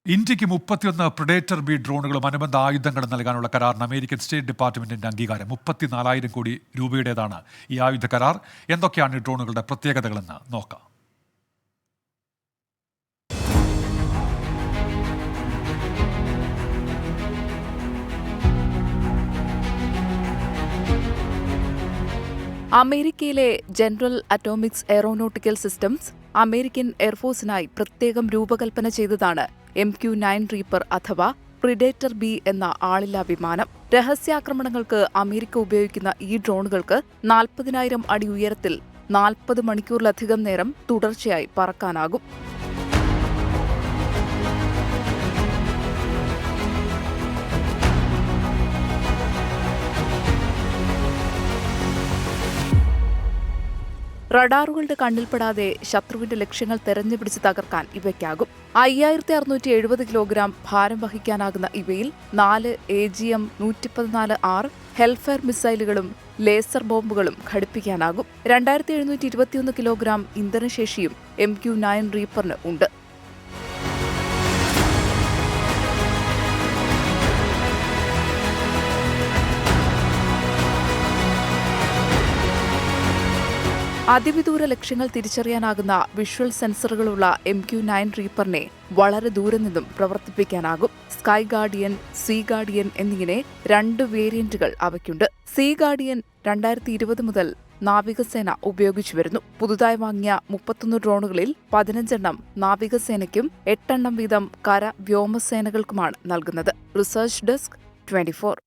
ഇന്ത്യക്ക് 31 predator B ഡ്രോണുകളും അനുബന്ധ ആയുധങ്ങളും നൽകാനുള്ള കരാറിന് അമേരിക്കൻ സ്റ്റേറ്റ് ഡിപ്പാർട്ട്മെന്റിന്റെ അംഗീകാരം. 34,000 കോടി രൂപയുടേതാണ് ഈ ആയുധ കരാർ. എന്തൊക്കെയാണ് ഈ ഡ്രോണുകളുടെ പ്രത്യേകതകളെന്ന് നോക്കാം. അമേരിക്കയിലെ General Atomics Aeronautical Systems American എയർഫോഴ്സിനായി പ്രത്യേകം രൂപകൽപ്പന ചെയ്തതാണ് MQ-9 റീപ്പർ അഥവാ പ്രിഡേറ്റർ ബി എന്ന ആളില്ലാ വിമാനം. രഹസ്യാക്രമണങ്ങൾക്ക് അമേരിക്ക ഉപയോഗിക്കുന്ന ഈ ഡ്രോണുകൾക്ക് 40,000 അടി ഉയരത്തിൽ 40 മണിക്കൂറിലധികം നേരം തുടർച്ചയായി പറക്കാനാകും. റഡാറുകളുടെ കണ്ണിൽപ്പെടാതെ ശത്രുവിന്റെ ലക്ഷ്യങ്ങൾ തെരഞ്ഞുപിടിച്ച് തകർക്കാൻ ഇവയ്ക്കാകും. 5,670 കിലോഗ്രാം ഭാരം വഹിക്കാനാകുന്ന ഇവയിൽ 4 AGM-114R ഹെൽഫയർ മിസൈലുകളും ലേസർ ബോംബുകളും ഘടിപ്പിക്കാനാകും. 2,721 കിലോഗ്രാം ഇന്ധനശേഷിയും MQ-9 റീപ്പറിന് ഉണ്ട്. അതിവിദൂര ലക്ഷ്യങ്ങൾ തിരിച്ചറിയാനാകുന്ന വിഷ്വൽ സെൻസറുകളുള്ള MQ-9 റീപ്പറിനെ വളരെ ദൂരെ നിന്നും പ്രവർത്തിപ്പിക്കാനാകും. സ്കൈ ഗാർഡിയൻ, സീ ഗാർഡിയൻ എന്നിങ്ങനെ 2 വേരിയന്റുകൾ അവയ്ക്കുണ്ട്. സീ ഗാർഡിയൻ 2020 മുതൽ നാവികസേന ഉപയോഗിച്ചു വരുന്നു. പുതുതായി വാങ്ങിയ 31 ഡ്രോണുകളിൽ 15 എണ്ണം നാവികസേനയ്ക്കും 8 എണ്ണം വീതം കര വ്യോമസേനകൾക്കുമാണ് നൽകുന്നത്. Research desk 24.